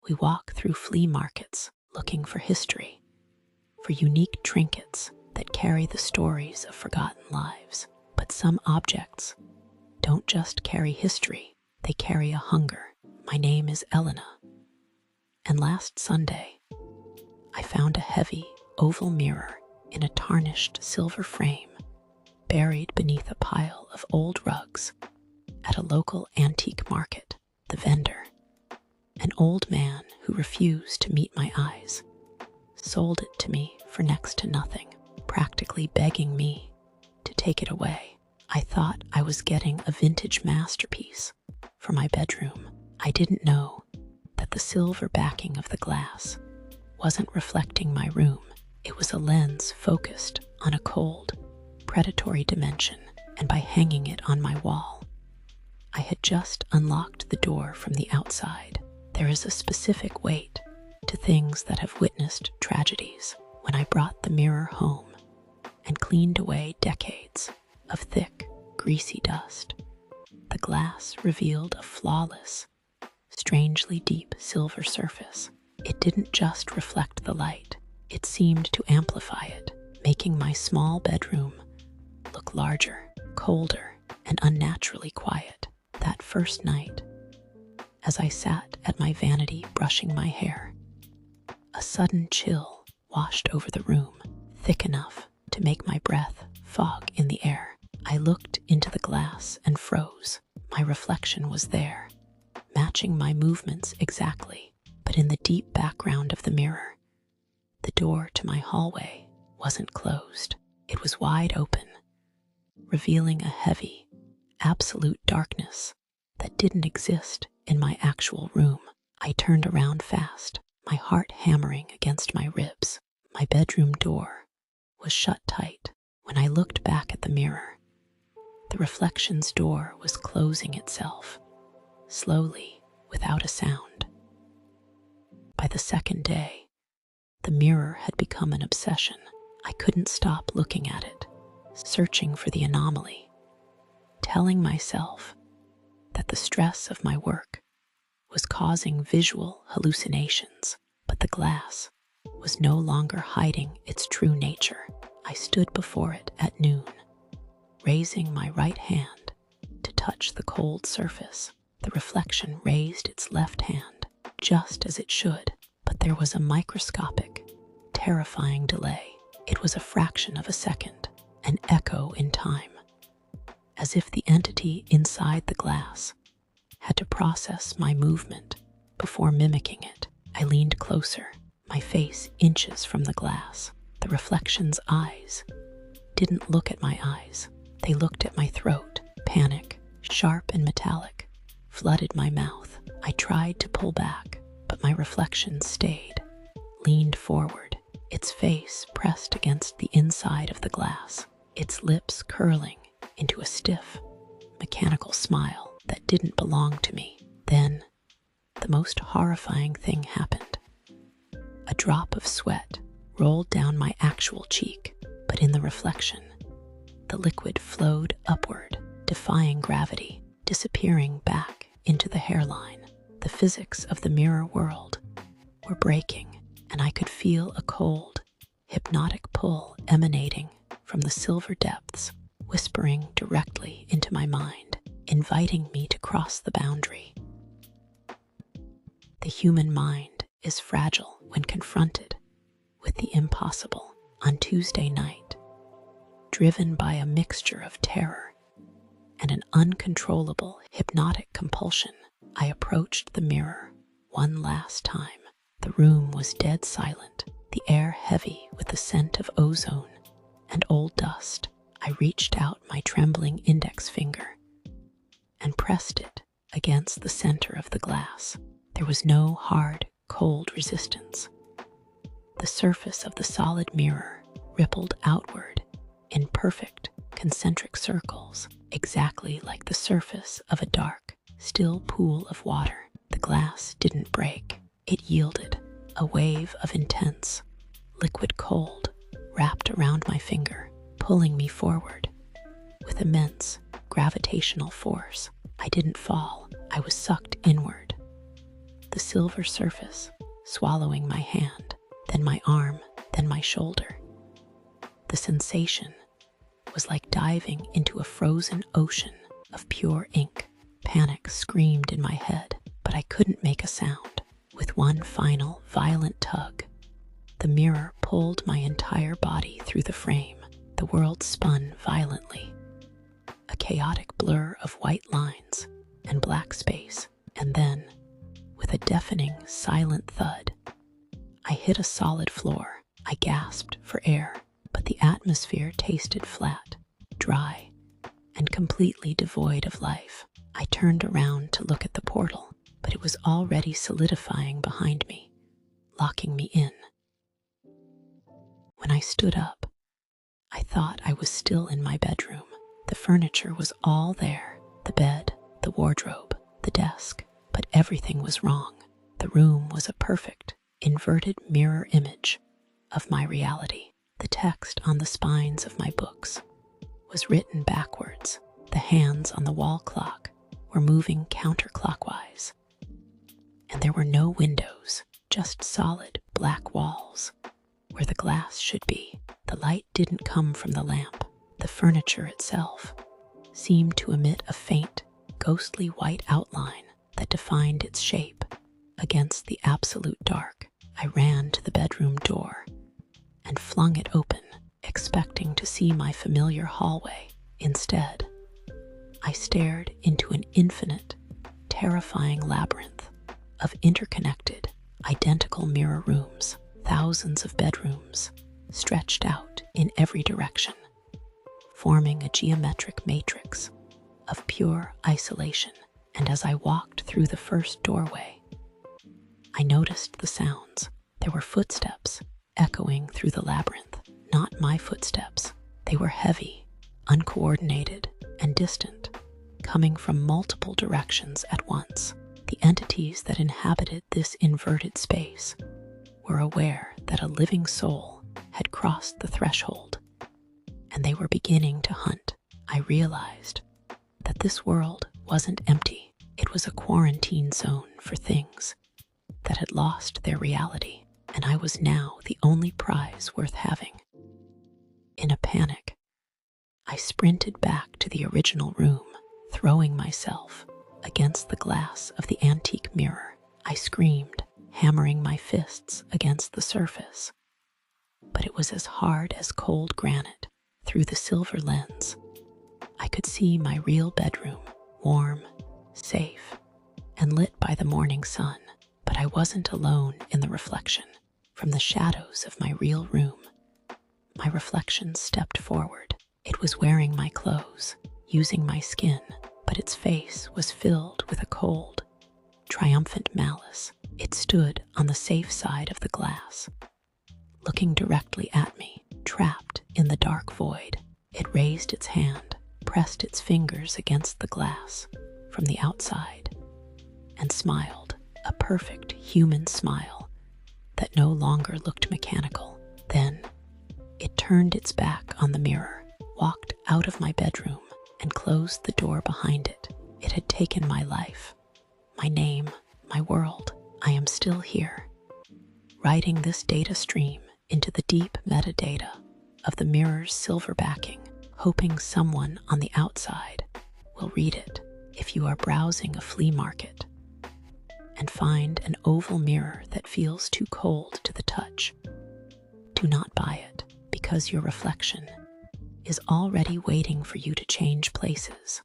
We walk through flea markets looking for history, for unique trinkets that carry the stories of forgotten lives. But some objects don't just carry history, they carry a hunger. My name is Elena, and last Sunday, I found a heavy, oval mirror in a tarnished silver frame, buried beneath a pile of old rugs at a local antique market. The vendor, an old man who refused to meet my eyes, sold it to me for next to nothing, practically begging me to take it away. I thought I was getting a vintage masterpiece for my bedroom. I didn't know that the silver backing of the glass wasn't reflecting my room. It was a lens focused on a cold, predatory dimension, and by hanging it on my wall, I had just unlocked the door from the outside. There is a specific weight to things that have witnessed tragedies. When I brought the mirror home and cleaned away decades of thick, greasy dust, the glass revealed a flawless, strangely deep silver surface. It didn't just reflect the light, it seemed to amplify it, making my small bedroom look larger, colder, and unnaturally quiet. That first night, as I sat at my vanity brushing my hair, a sudden chill washed over the room, thick enough to make my breath fog in the air. I looked into the glass and froze. My reflection was there, matching my movements exactly. But in the deep background of the mirror, the door to my hallway wasn't closed. It was wide open, revealing a heavy, absolute darkness that didn't exist in my actual room. I turned around fast, my heart hammering against my ribs. My bedroom door was shut tight. When I looked back at the mirror, the reflection's door was closing itself, slowly, without a sound. By the second day, the mirror had become an obsession. I couldn't stop looking at it, searching for the anomaly, telling myself that the stress of my work was causing visual hallucinations. But the glass was no longer hiding its true nature. I stood before it at noon, raising my right hand to touch the cold surface. The reflection raised its left hand, just as it should, but there was a microscopic, terrifying delay. It was a fraction of a second, an echo in time, as if the entity inside the glass had to process my movement before mimicking it. I leaned closer, my face inches from the glass. The reflection's eyes didn't look at my eyes. They looked at my throat. Panic, sharp and metallic, flooded my mouth. I tried to pull back, but my reflection stayed, leaned forward, its face pressed against the inside of the glass, its lips curling into a stiff, mechanical smile that didn't belong to me. Then, the most horrifying thing happened. A drop of sweat rolled down my actual cheek, but in the reflection, the liquid flowed upward, defying gravity, disappearing back into the hairline. The physics of the mirror world were breaking, and I could feel a cold, hypnotic pull emanating from the silver depths, whispering directly into my mind, inviting me to cross the boundary. The human mind is fragile when confronted with the impossible. On Tuesday night, driven by a mixture of terror and an uncontrollable hypnotic compulsion, I approached the mirror one last time. The room was dead silent, the air heavy with the scent of ozone and old dust. I reached out my trembling index finger and pressed it against the center of the glass. There was no hard, cold resistance. The surface of the solid mirror rippled outward in perfect, concentric circles, exactly like the surface of a dark, still pool of water. The glass didn't break. It yielded. A wave of intense, liquid cold wrapped around my finger, pulling me forward with immense gravitational force. I didn't fall. I was sucked inward, the silver surface, swallowing my hand, then my arm, then my shoulder. The sensation was like diving into a frozen ocean of pure ink. Panic screamed in my head, but I couldn't make a sound. With one final, violent tug, the mirror pulled my entire body through the frame. The world spun violently, a chaotic blur of white lines and black space, and then, with a deafening, silent thud, I hit a solid floor. I gasped for air, but the atmosphere tasted flat, dry, and completely devoid of life. I turned around to look at the portal, but it was already solidifying behind me, locking me in. When I stood up, I thought I was still in my bedroom. The furniture was all there, the bed, the wardrobe, the desk, but everything was wrong. The room was a perfect, inverted mirror image of my reality. The text on the spines of my books was written backwards. The hands on the wall clock were moving counterclockwise. And there were no windows, just solid black walls where the glass should be. The light didn't come from the lamp. The furniture itself seemed to emit a faint, ghostly white outline that defined its shape against the absolute dark. I ran to the bedroom door and flung it open, expecting to see my familiar hallway. Instead, I stared into an infinite, terrifying labyrinth of interconnected, identical mirror rooms, thousands of bedrooms stretched out in every direction, forming a geometric matrix of pure isolation. And as I walked through the first doorway, I noticed the sounds. There were footsteps echoing through the labyrinth. Not my footsteps. They were heavy, uncoordinated, and distant, coming from multiple directions at once. The entities that inhabited this inverted space were aware that a living soul had crossed the threshold, and they were beginning to hunt. I realized that this world wasn't empty. It was a quarantine zone for things that had lost their reality, and I was now the only prize worth having. In a panic, I sprinted back to the original room, throwing myself against the glass of the antique mirror. I screamed, hammering my fists against the surface, but it was as hard as cold granite. Through the silver lens, I could see my real bedroom, warm, safe, and lit by the morning sun. But I wasn't alone in the reflection. From the shadows of my real room, my reflection stepped forward. It was wearing my clothes, using my skin, but its face was filled with a cold, triumphant malice. It stood on the safe side of the glass, looking directly at me, trapped in the dark void. It raised its hand, pressed its fingers against the glass from the outside, and smiled, a perfect human smile that no longer looked mechanical. Then it turned its back on the mirror, walked out of my bedroom, and closed the door behind it. It had taken my life, my name, my world. I am still here, writing this data stream into the deep metadata of the mirror's silver backing, hoping someone on the outside will read it. If you are browsing a flea market and find an oval mirror that feels too cold to the touch, do not buy it, because your reflection is already waiting for you to change places.